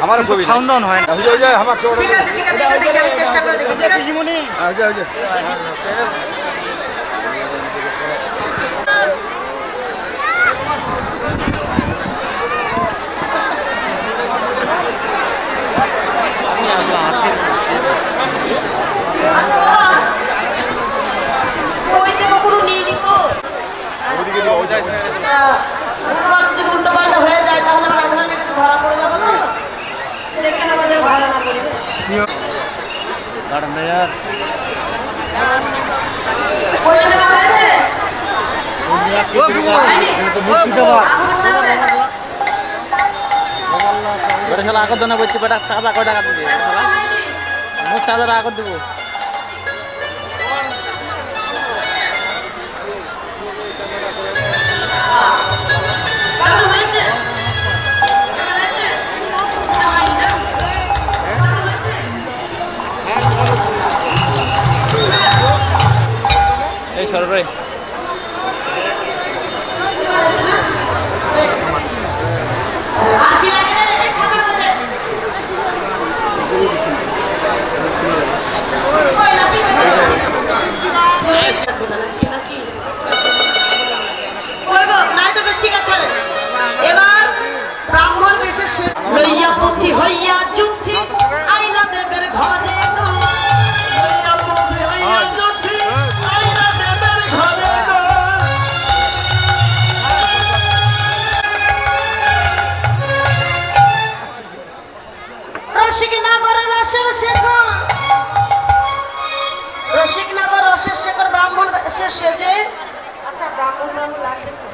আমার ছবি খাওন দাওন হয় না ওই যে আমার ছোট ঠিক আছে এটা দেখে আমি চেষ্টা করে দেখি ঠিক আছে মনি আচ্ছা যদি উল্টো পাল্টা হয়ে যায় তাহলে আমার রাজধানীর কাছে ধরা পড়ে যাবো তো দেখে আমাদের ধরা না পড়ে পড়ে দেওয়া হয়েছে বেটা শালা আগত জানা বলছি বেটা চাঁদা কয় টাকা দিবে শালা মোট চাঁদাটা আগত দেবো কাজ হয়েছে এই সরবে আর কি লাগে না এই ছাতা করে ওই লাঠি করে বলবো নাই তো বেশ ঠিক আছে এবার ব্রাহ্মণ দেশের লইয়া পথি হইয়া যুদ্ধি আইলা দেবের ঘরে গো লইয়া পথি হইয়া যুদ্ধি আইলা দেবের ঘরে গো রসিকনগর রসের শেখর রসিকনগর রসের শেখর ব্রাহ্মণ সেজে আচ্ছা ব্রাহ্মণ ব্রাহ্মণ লাগছে তো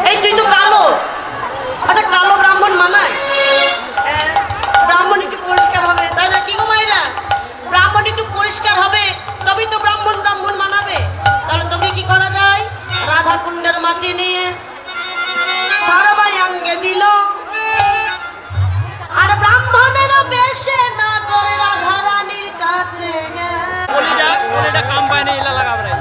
এই তুই তো কালো আচ্ছা কালো ব্রাহ্মণ মানায় ব্রাহ্মণ একটু পরিষ্কার হবে তাই না কি গো মায়েরা ব্রাহ্মণ একটু পরিষ্কার হবে তবেই তো ব্রাহ্মণ ব্রাহ্মণ মানাবে তাহলে তোকে কি করা যায় রাধা কুণ্ডের মাটি নিয়ে সারাবাই অঙ্গে দিল আর ব্রাহ্মণের বেশে না করে রাধা রানীর কাছে এটা কাম পায় না ইলা লাগাব রে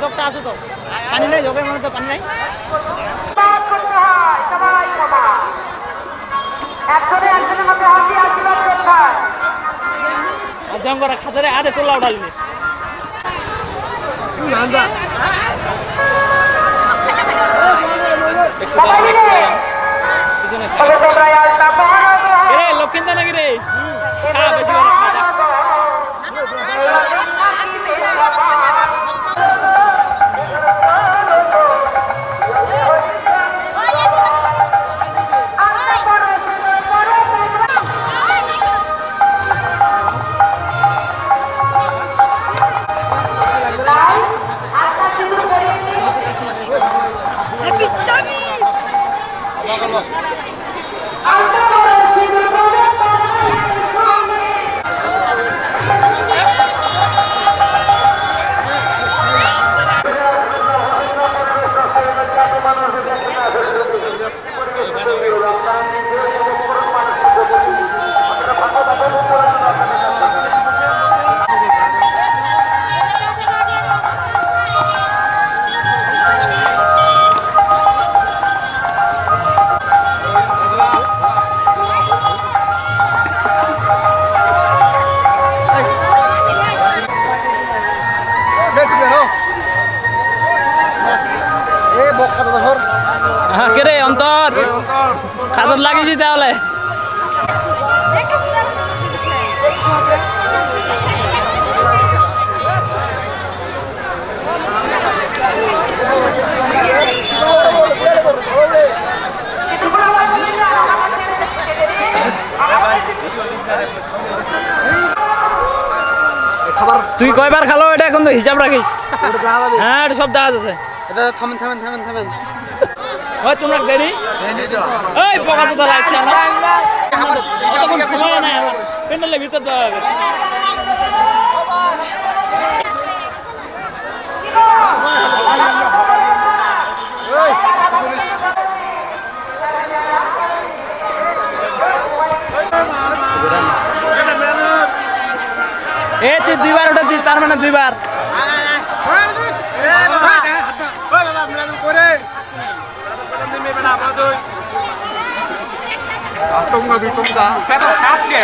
জগটা আছে তো পানি নাই জগের মধ্যে পানি নাই জঙ্গরা খাতারে আদে তোলা উঠালিনি লক্ষিন্দর নাকি রে বেশি করে কে অন্তর খাজর লাগিয়েছি তাহলে তুই কয়বার খালো এটা এখন তো হিসাব রাখিস হ্যাঁ এটা সব দেখা যাচ্ছে এটা থামেন থামেন থামেন থামেন ওই তোমরা দেরি এই পোকা তো লাগছে না অতক্ষণ সময় নাই আমার প্যান্ডেলের ভিতর যাওয়া হবে এ তুই দুইবার উঠেছিস তার মানে দুইবার টঙ্গা দুই টঙ্গা কেন সাত কে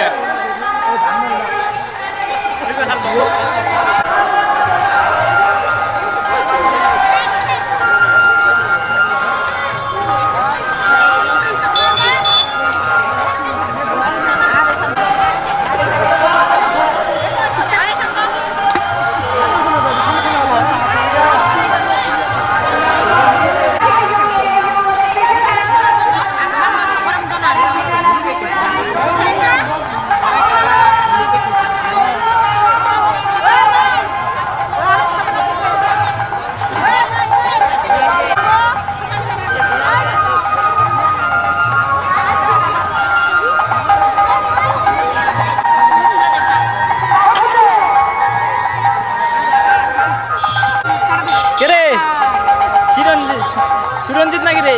সুরঞ্জিত নাকি রে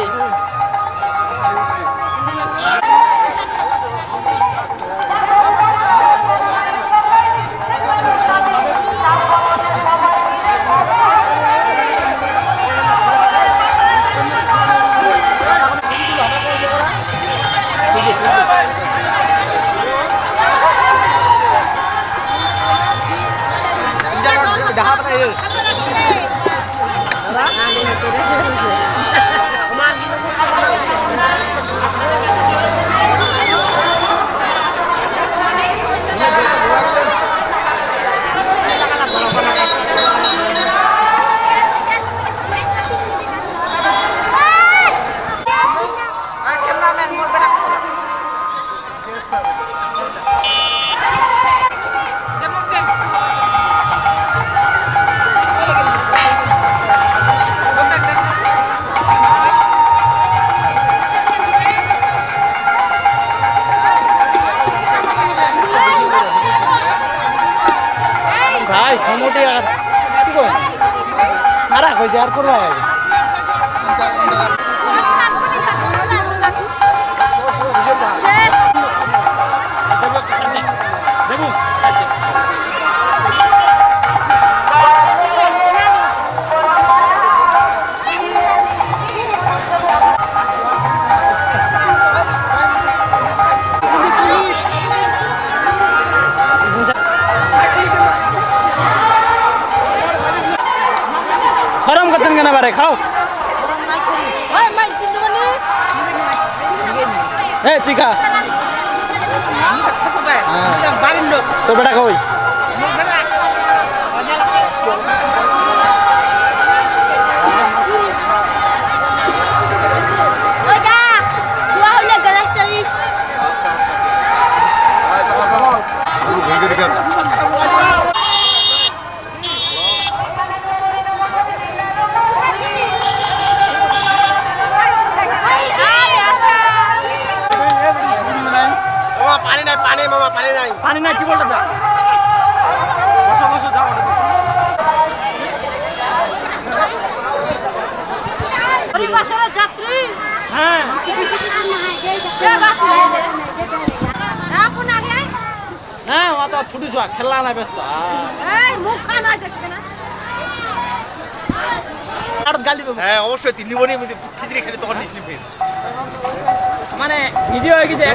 ভাই মোটামুটি আর কি কই আর কই যার করবা দেখুন করছেন কেন বারে খাও এই তুই খা তোর বেটা কই পানি নাই কি বলতে বসো বসো যাও যাত্রী হ্যাঁ হ্যাঁ ও তো ছুটি যাওয়া খেলা না ব্যস্ত গালি দেবো হ্যাঁ অবশ্যই তিন লিবনি আমি খিচড়ি খেলে তখন নিস ফের মানে ভিডিও হয়ে গেছে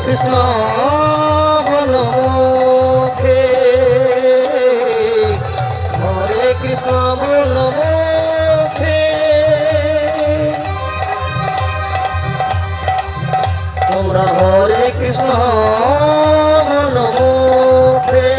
কৃষ্ণ বল মুখে, হরে কৃষ্ণ বল মুখে, তোমরা হরে কৃষ্ণ বল মুখে।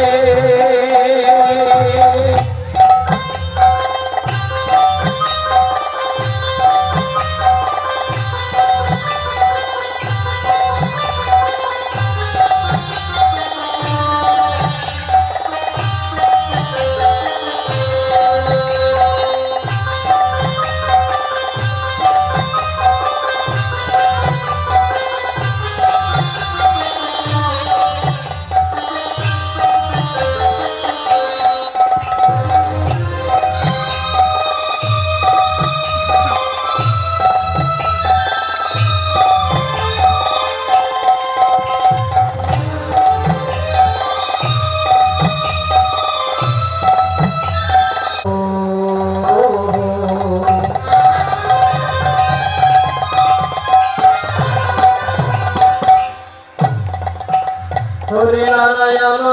হরে নারায়ণ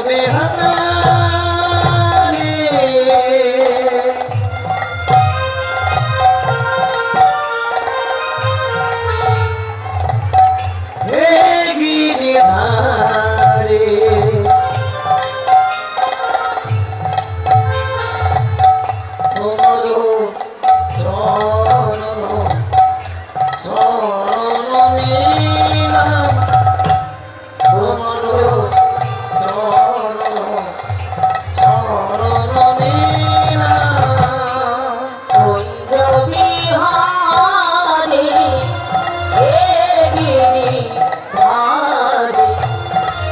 বিহারে হে গিরিধারে তোমার চরণ চরণ নীলাম তোমার চরণ চরণ নীলাম কুঞ্জ বিহারে হে গিরিধারে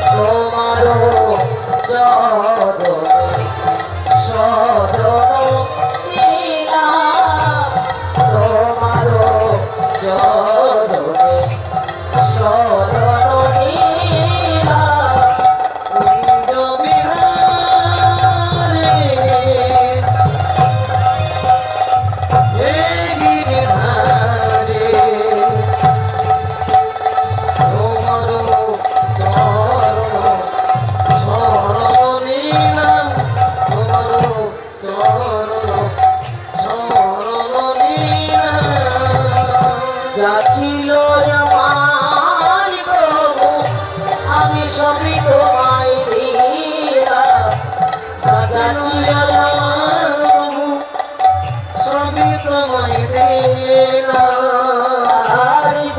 তোমার চরণ শরণ নীলাম তোমার চরণে শরণ নীলাম কুঞ্জ বিহারে হে গিরিধারে তোমার চরণ শরণ নীলাম তোমার চরণ শরণ নীলাম যাচ্ছিল আমার প্রভু আমি সবই তোমায় দিলাম যাচ্ছিল আমার প্রভু সবই তোমায় দিলাম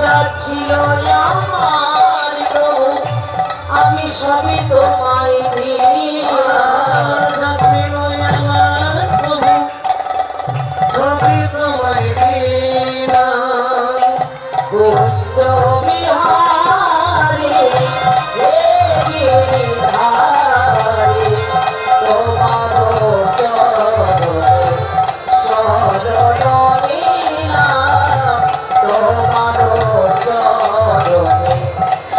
যাচ্ছিল আমার প্রভু আমি সবই তোমায় দিলাম যাচ্ছিল আমার প্রভু সবই তোমায় দিলাম কুঞ্জ বিহারে হে গিরিধারে তোমার চরণে শরণ নীলাম তোমার চরণে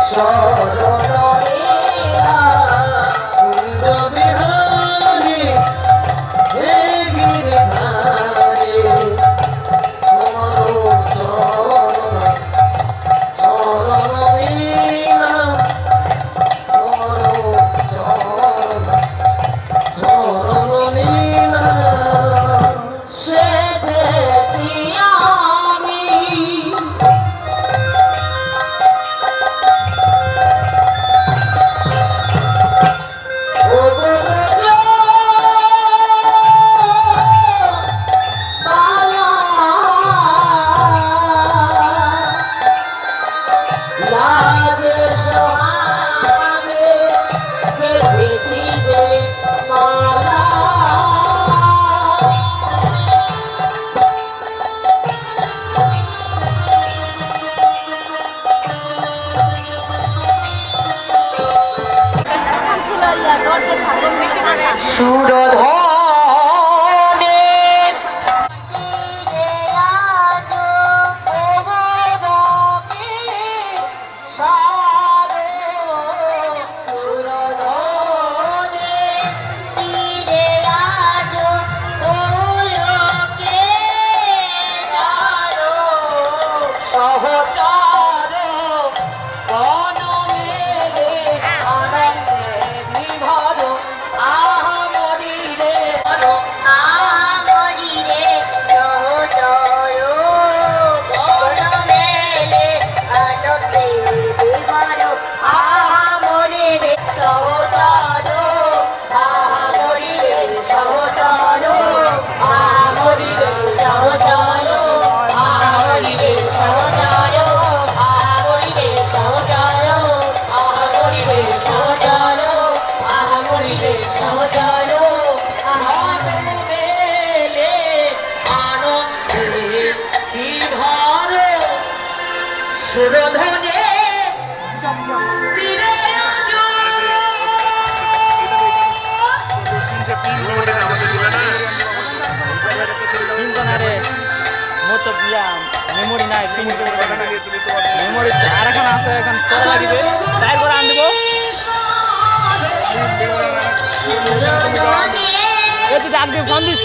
শরণ নীলাম কুঞ্জ বিহারে হে গিরিধারে তোমার চরণ শরণ নীলাম তোমার চরণ শরণ নীলাম সেজেছি আমি ও বড় বালা লাগে সোহাগে বেঁধেছি যে মালা সুরধনে সহচার বন মেলে আনন্দে বিভর আহমরিরে আহামরিরে সহচর বন মেলে আনন্দে বিভর আহমরিরে সহচার আহমরিরে সহচার আহমরিরে সহচার আহমরিরে সহচার আহমরিরে সহচার আহমরিরে সহচার আহমরিরে সহচার আহমরিরে আনন্দে বিভর সুরধনে তীরে তিনজনারে মতো দিয়া মেমোরি নাই মেমোরি আর এখন আছে এখন পরে লাগিবে তাই করে আন দিব এই তুই ডাক দিয়ে ফোন দিস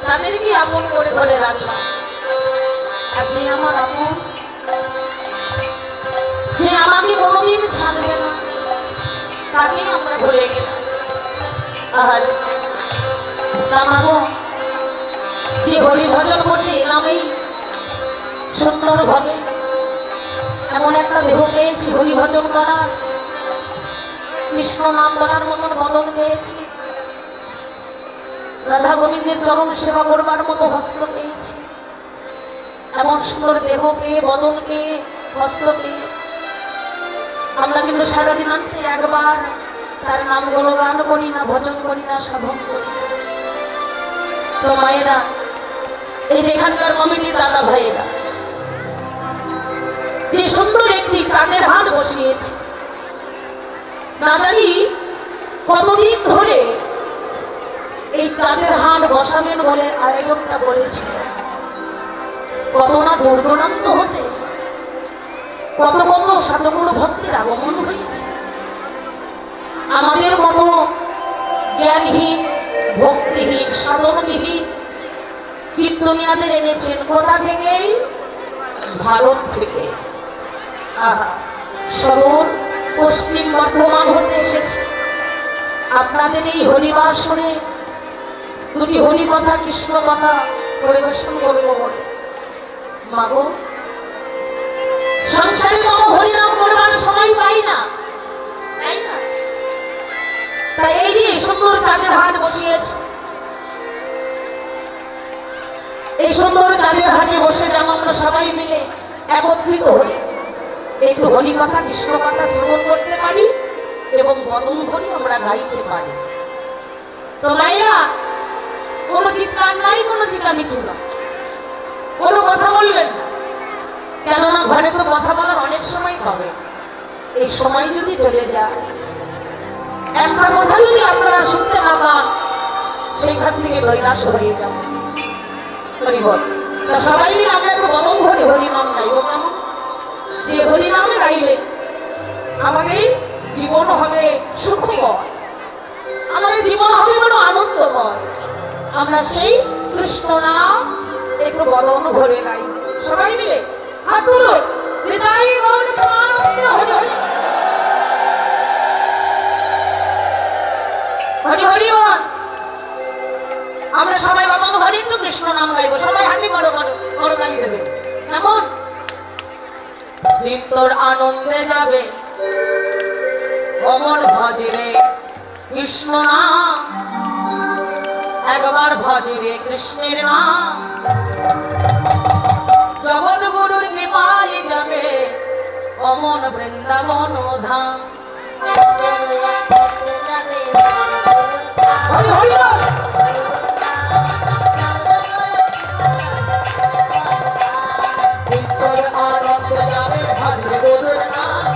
তাদেরকে আপন করে ধরে রাখলাম। আপনি আমার আপন, যে আমাকে কোনোদিন ছাড়বে না, তাকে আমরা ভুলে গেলাম। আর তামাগো যে হরি ভজন করতে এলাম এই সুন্দরভাবে, এমন একটা দেহ পেয়েছি হরি ভজন করার, কৃষ্ণ নাম বলার মতন বদন পেয়েছি, রাধা গোবিন্দের চরণ সেবা করবার মতো হস্ত পেয়েছি, এমন সুন্দর দেহ পেয়ে, বদন পেয়ে, হস্ত পেয়ে আমরা কিন্তু সারাদিন আনতে একবার তার নাম গুণগান করি না, ভজন করি না, সাধন করি না। তো মায়েরা, এই যে এখানকার কমিটি দাদা ভাইয়েরা যে সুন্দর একটি কাঁধের হাট বসিয়েছে, না জানি কতদিন ধরে এই চাঁদের হাট বসাবেন বলে আয়োজনটা করেছিল। কত না দুর্দূরান্ত হতে কত কত সাধুগুরু ভক্তের আগমন হয়েছে। আমাদের মতো জ্ঞানহীন, ভক্তিহীন, সাধনবিহীন কীর্তনিয়াদের এনেছেন কোথা থেকে? ভারত থেকে। আহা, সদর পশ্চিম বর্ধমান হতে এসেছে আপনাদের এই হরিবাসরে দুটি হরি কথা, কৃষ্ণ কথা পরিবেশন করবো বলে। মাগো, সংসারে কোনো হরিনাম করবার সময় পাই না, তাই না? তাই এই যে সুন্দর চাঁদের হাট বসিয়েছে, এই সুন্দর চাঁদের হাটে বসে যেন আমরা সবাই মিলে একত্রিত হই, একটু হরি কথা, কৃষ্ণ কথা শ্রবণ করতে পারি এবং বদন হরি আমরা গাইতে পারি। তো মায়েরা, কোনো চিৎকার নাই, কোনো চিচামিচি না, কোনো কথা বলবেন না, কেননা ঘরে তো কথা বলার অনেক সময় পাবে। এই সময় যদি চলে যায়, একটা কথা যদি আপনারা শুনতে না পান, সেইখান থেকে নৈরাশ হয়ে যাব। তা সবাই মিলে আমরা একটু বদন ভরে হরিনাম গাইব। কেমন? যে হরিনামে গাইলে আমাদের জীবন হবে সুখময়, আমাদের জীবন হবে বড় আনন্দময়। আমরা সেই কৃষ্ণ নাম একটু বদন ভরে গাই, সবাই মিলে হাত তুলুন। হৃদয় গৌর প্রেমানন্দ হরি হরি হরি হরি বল। আমরা সবাই বদন ভরে একটু কৃষ্ণ নাম গাইবো। সবাই হাতে বড় বড় বড় তালি দেবে। কেমন? দিন তোর আনন্দে যাবে, অমর ভজরে কৃষ্ণ নাম, একবার ভজরে কৃষ্ণের নাম, জগৎ গুরুর কৃপায় যাবে অমন বৃন্দাবন ধাম। হরি হরি বল। তোর আনন্দে যাবে ভজরে গুরুর নাম,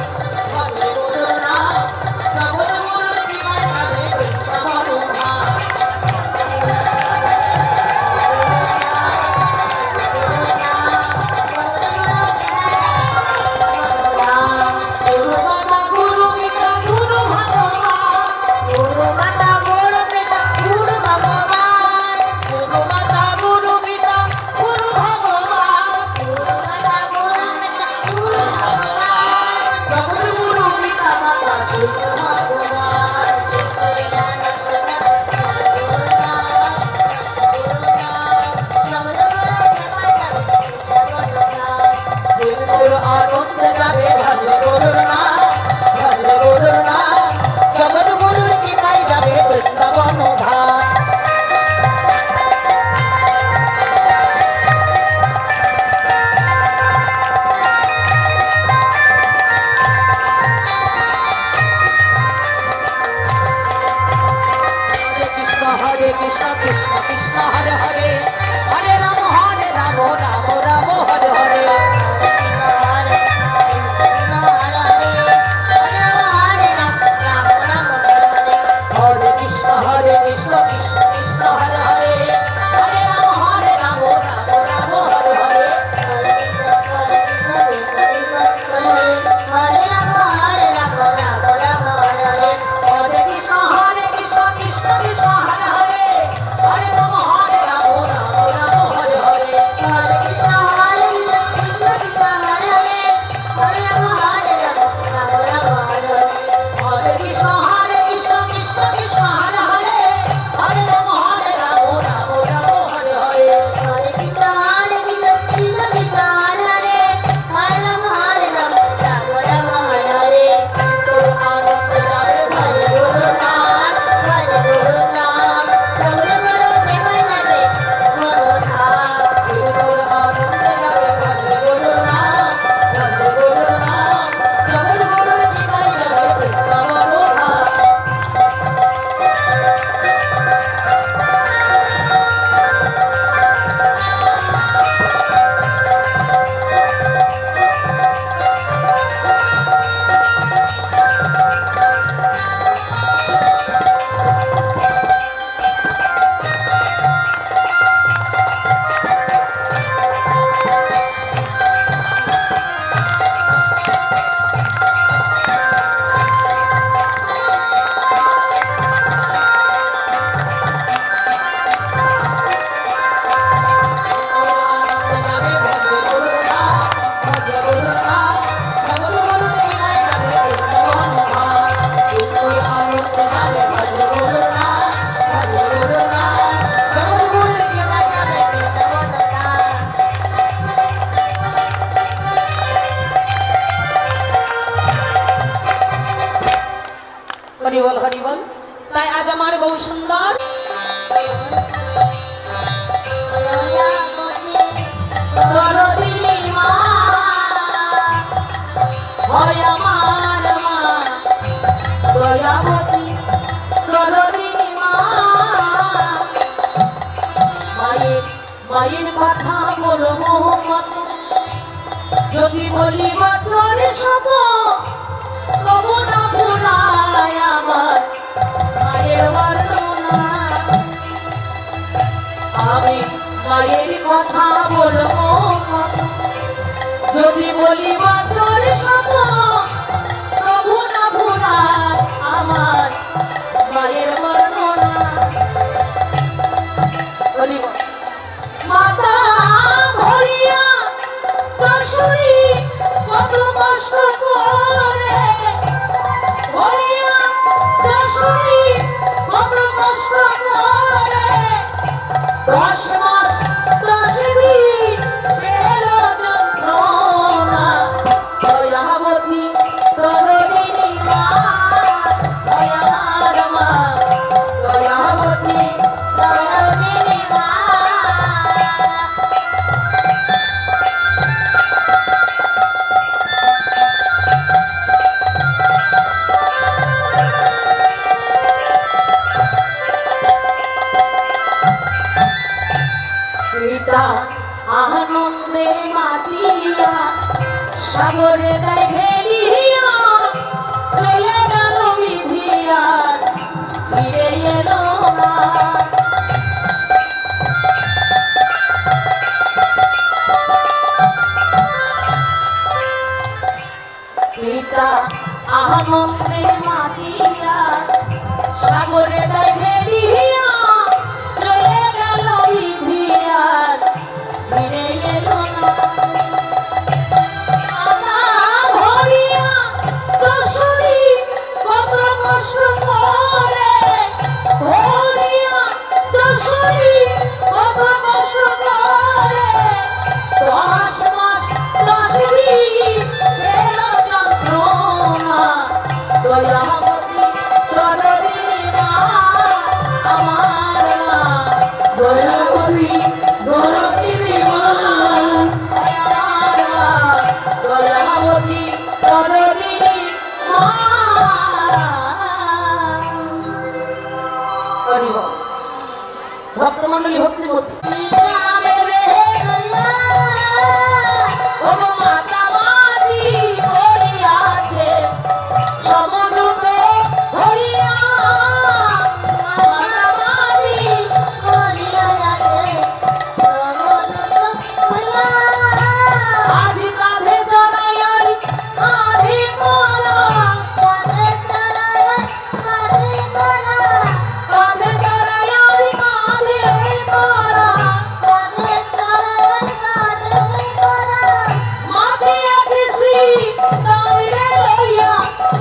ভজরে গুরুর নাম, জগৎ গুরুর কৃপায় যাবে বৃন্দাবন ধাম। আনন্দে যাবে ভজরে গুরুর নাম, ভজরে গুরুর নাম, জগৎ গুরুর কৃপায় যাবে বৃন্দাবন ধাম। হরে কৃষ্ণ হরে কৃষ্ণ, কৃষ্ণ কৃষ্ণ হরে হরে, হরে রাম রাম, রাম রাম হরে হরে। হরে কৃষ্ণ হরে কৃষ্ণ, কৃষ্ণ কৃষ্ণ হরে হরে, হরে রাম রাম, রাম রাম হরে হরে। হরে কৃষ্ণ হরে কৃষ্ণ, কৃষ্ণ কৃষ্ণ হরে হরে, হরে রাম রাম, রাম আমার বউ সুন্দর দরদিনী মা হয় আমার মা দয়াবতী দরদিনী মা মায়ের কথা বলবো কত যদি বলি বছরে শত তবু না ভুলায় আমার মায়ের বর্ণনা আমি মায়ের কথা বলবো কত যদি বলি বছরে শত তবু না ভুলায় আমার মায়ের বর্ণনা বলিব মাতা ধরিয়া দর্শনী কত কষ্ট করে ধরিয়া দর্শনী কত কষ্ট করে 10 মাস 10 দিন এলো যন্ত্রণা দয়াবতী দরদিনী মা দয়ার মা দয়াবতী দরদিনী মা আনন্দে মাতিয়া সাগরে দেয় ভেলিয়া চলে গেল বিধিয়ার ফিরে এলো না সীতা আনন্দে মাতিয়া সাগরে দেয় ভেলিয়া চলে গেল বিধিয়ার ফিরে এলো না ধরিয়া দর্শনী কত কষ্ট করে ধরিয়া দর্শনী কত কষ্ট করে 10 মাস 10 দিন এলো যন্ত্রণা দয়াবতী দরদিনী মা আমার মা দয়াবতী দরদিনী মা আমার মা দয়াবতী দরদিনী মা ভক্তমণ্ডলী ভক্তির মধ্যে মাতা মাতি করিয়াছে সমযুত হইয়া মাতা মাতি করিয়াছে আজ কাঁধে চড়াইয়ার কাঁধে করা কাঁধে চড়াইয়ার কাঁধে করা মাটি আছে শ্রী রামরে লইয়া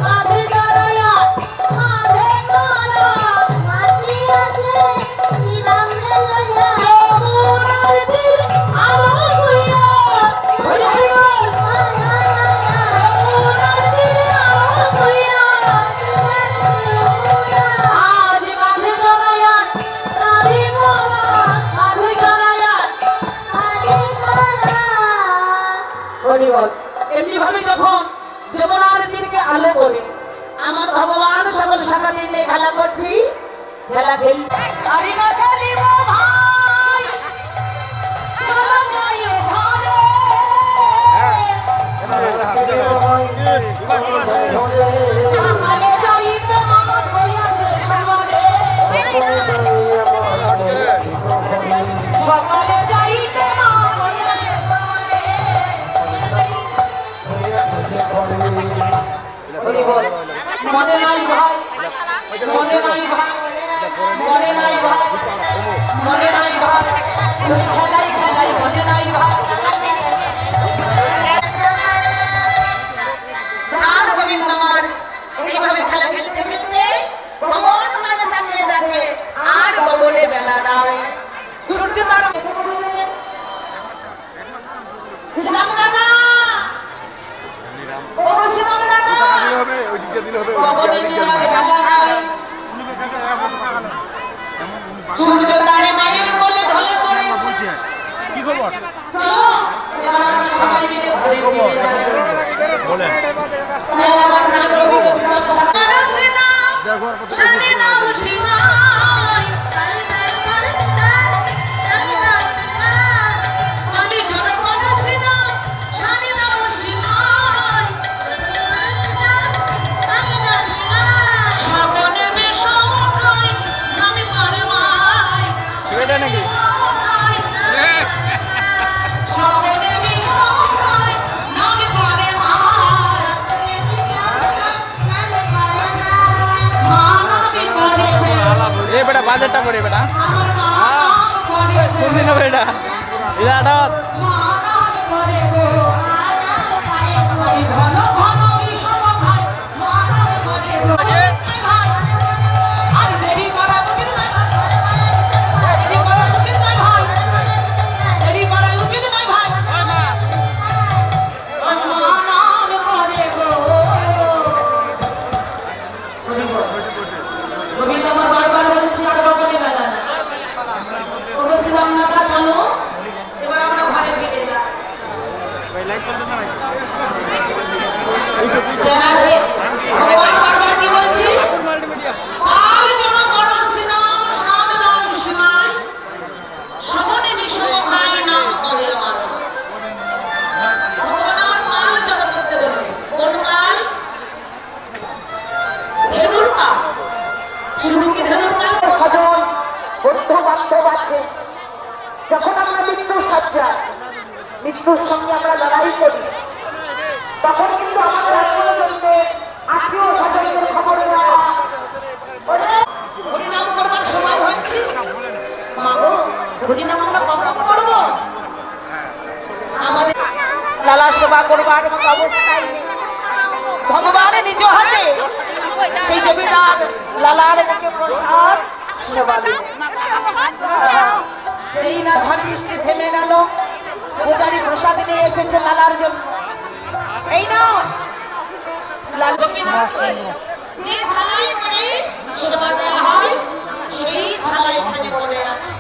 কাঁধে চড়াইয়ার কাঁধে করা যমুনার তীর আলো হইয়া হরি হরি বল যমুনার তীর আলো হইয়া আজ কাঁধে চড়াইয়ার কাঁধে করা কাঁধে চড়াইয়ার হরি বল এমনি ভাবে যখন যমুনার তীরকে আলো করে আমার ভগবান সকল শাখা নিয়ে খেলা করছি খেলা খেলি আমি না খেলিব ভাই চলো যাই ঘরে সকালে যাইতে মন হইয়াছে সাগরে সকালে যাইতে মন হইয়াছে সাগরে বলি বল মনে নাই ভাই মনে নাই ভাই মনে নাই ভাই মনে নাই ভাই তুই খেলাই খেলাই মনে নাই ভাই প্রাণ গোবিন্দ আমার এইভাবে খেলা খেলতে খেলতে ভগবান মানে তাকিয়ে দেখে আর বগলে বেলা নাই সূর্য তার শ্রীরাম দাদা ও শ্রীরাম দাদা ওইদিকে দিলে হবে বগলে বেলা নাই সূর্য তারে মায়ের কোলে ঢলে পড়েছে। কি খবর চলো এবার আমরা সবাই মিলে ঘরে ফিরে যাই। বলেন আমার নাম রবীন্দ্র সিংহ সাথে নাম সিংহাই কালী জনগণ সিনা সাথে নাম সিংহাই শ্রাবণে বেশমকাই নামে পারে মাই সেটা নাকি শ্রাবণে বেশমকাই নামে পারে মাই মা নামে পারে এ বেটা বাজেটটা পড়ে বেটা আমার মা নাম করে কোন দিন হবে এটা এটা আঠাত মা নাম করে গো এই ঘন ঘন বিষম ভাই মা নাম করে গো ভাই আর দেরি করা উচিত নয় দেরি করা উচিত নয় ভাই দেরি করা উচিত নয় ভাই মা নাম করে গো গোবিন্দ আমার বারবার বলছি আর বকনে বেলা না বলেছিলাম না তা চলো এবার আমরা ঘরে ফিরে যাই জানালে ভগবান বারবার কি বলছি আর যেন বড় সিনাম সাদ নাম সিনাই সবনে মিশো ভাই নাম করে আমার ভগবান আমার পাল জড়ো করতে বলে কোন পাল ধেনুর পাল শুধু কি ধেনুর পাল ভজন বৌদ্ধ বান্ধব আছে। যখন আমরা মৃত্যুর সজ্জায় মৃত্যুর সঙ্গে আমরা লড়াই করি তখন কিন্তু আমাদের আত্মীয় স্বজনদের খবর দেওয়া হয়। হরিনাম করবার সময় হচ্ছে মাগো হরিনাম আমরা কখন করবো আমাদের লালা সেবা করবার মতো অবস্থায় নেই। ভগবানের নিজ হাতে সেই জমিদার লালার মুখে প্রসাদ সেবা দিল যেই না ঝড় বৃষ্টি থেমে গেল পূজারি প্রসাদ নিয়ে এসেছে লালার জন্য এই না লাল গোপীনাথকে যে থালায় করে সেবা দেওয়া হয় সেই থালা এখানে পড়ে আছে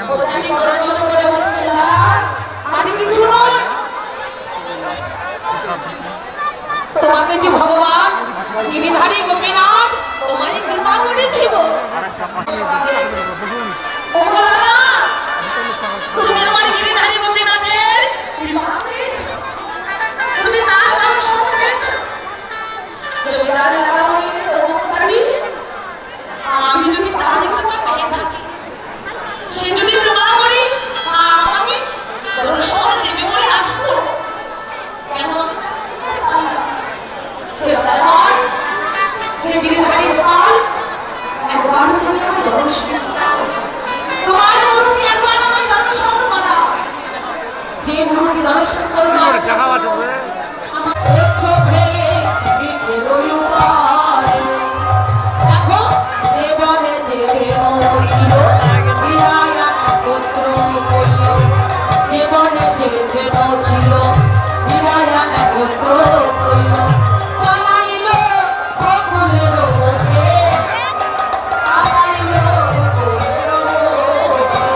পূজারি বড় জোরে করে বলছে লালা আর কিছু নয় তোমাকে যে ভগবান গিরিধারী গোপীনাথ তোমায় কৃপা করেছিল তুমি আমার গিরিধারী গোপীনাথের কৃপা পেয়েছো তুমি তার দর্শন পেয়েছো জমিদার আমি যদি তার কৃপা পেয়ে থাকি সে যদি কৃপা করি আমাকে দর্শন দেবে বলে আসতো কেন আমি গিরিধারী গোপাল একবার তুমি আমায় দর্শন দাও তোমার মূর্তি একবার আমায় দর্শন করাও যে মূর্তি দর্শন করবে আমার চোখে দেখো যে বনে যে ছিল বিরায়া পুত্র কইল যে বনে যে ছিল বিরায়া পুত্র কইল চালাইল বকুলের মুখে চালাইল বকুলের মুখে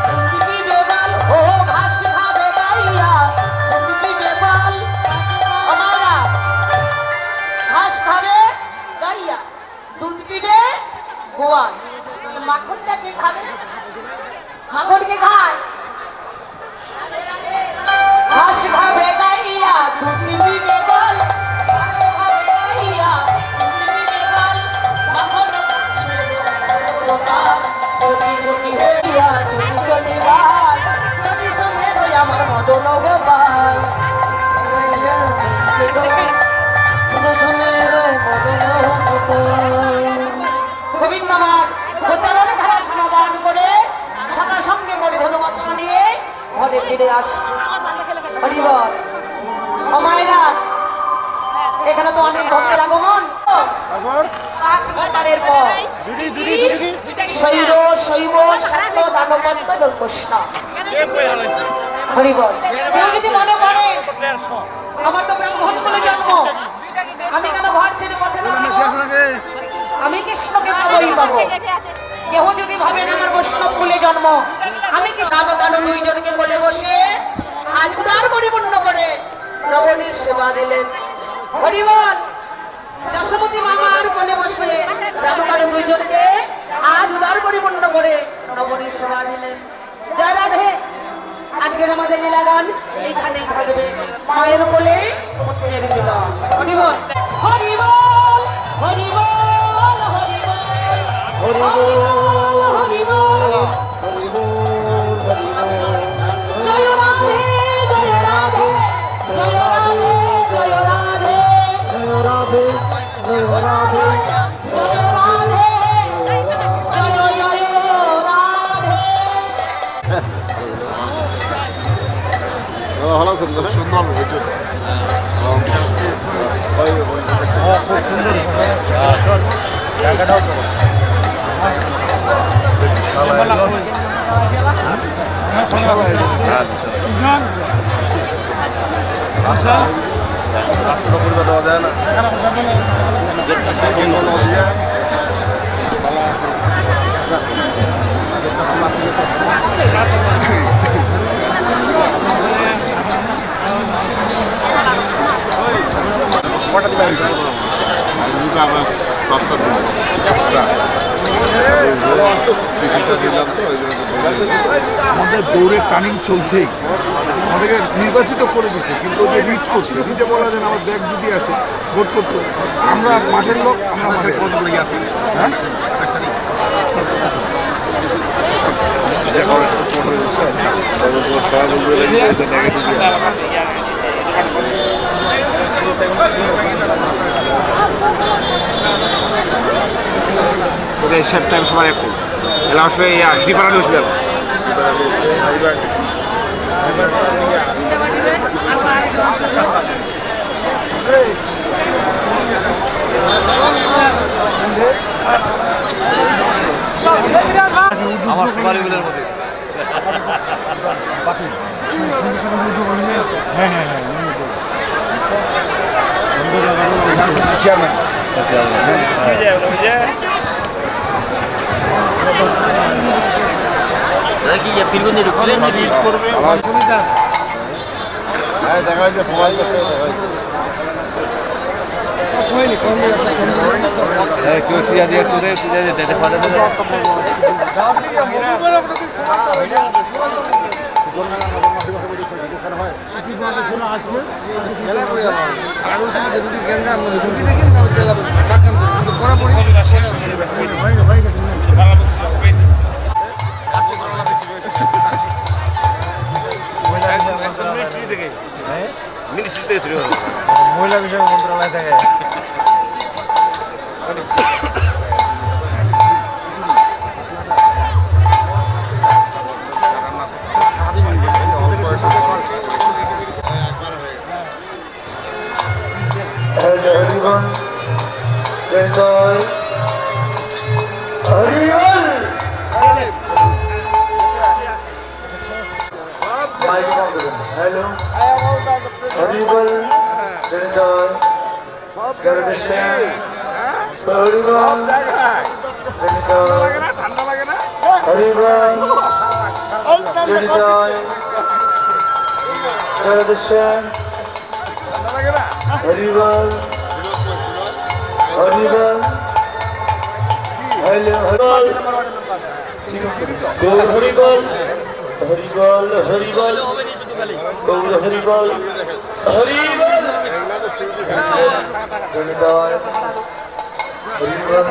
তুমি বেগাল ও ঘাস খাবে গাইয়া তুমি বেগাল আমারা ঘাস খাবে গাইয়া দুধ পিবে গোয়াল মাখনটা কে খাবে মাখন কে খায় ঘাস খাবে গাইয়া দুধ পিবে গোয়াল ঘাস খাবে গাইয়া দুধ পিবে গোয়াল মাখন চটি চটি হইয়া চটি চটি গাল চটি সঙ্গে রই আমার মদন গোপাল গোবিন্দ আমার গোচারণ খেলা সমাধান করে সদা সঙ্গে করে ধন্যবাদ নিয়ে ঘরে ফিরে আসি হরিবল অমায়না এখানে তো অনেক ভক্তের আগমন 5 প্রকারের পর শৈব শৈব শাক্ত দানবন্ত বৈষ্ণব হরিবল কেউ যদি মনে করে আমার তো ব্রাহ্মণ বলে জন্ম আমি কেন ঘর ছেড়ে পথে দাঁড়াবো আমি কৃষ্ণকে পাবই পাবো। কেহ যদি ভাবেন আমার বৈষ্ণব কুলে জন্ম, আমি কি সাবকানো দুইজনকে বলে বসে আজ উদার পরিপূর্ণ করে নবনীর সেবা দিলেন। হরিবল। যশোমতী মামার কোলে বসে রামকানো দুইজনকে আজ উদার পরিপূর্ণ করে নবনীর সেবা দিলেন। জয় রাধে। আজকের আমাদের লীলা গান এইখানেই থাকবে। মায়ের কোলে পুত্রের মিলন। হরিবল হরিবল হরিবল হরিবল জয় রাধে জয় রাধে জয় রাধে জয় রাধে জয় রাধে জয় রাধে জয় রাধে জয় জয় রাধে। ভালো সুন্দর সুন্দর হয়েছে। আচ্ছা রাস্তা পরিবার দেওয়া যায় না। আমাদের দৌড়ের টার্নিং চলছেই, আমাদেরকে নির্বাচিত করে দিচ্ছে, কিন্তু ওই যে রিট করছে, রিটে বলা যায় আমার ব্যাগ যদি আসে ভোট করতে, আমরা মাঠের লোক, আমরা মাঠের আছি। হ্যাঁ সেট টাইম সবার একটু লাস্টে দীপারানি উঠবে। আমার সুপারিগুলোর মধ্যে হ্যাঁ হ্যাঁ চেয়ারম্যান কি ফিরগুন্দি ঢুকছিলেন নাকি? হ্যাঁ দেখা যাচ্ছে মোবাইল দেখা মহিলা বিষয় মন্ত্রণালয় থেকে Hello. Horrible. Enjoy. Celebration. Horrible. Enjoy. Horrible. Enjoy. Celebration. Horrible. Horrible. Hello. Horrible. Go horrible. হরিবল হরিবল গৌর হরিবল হরিবল হরিবল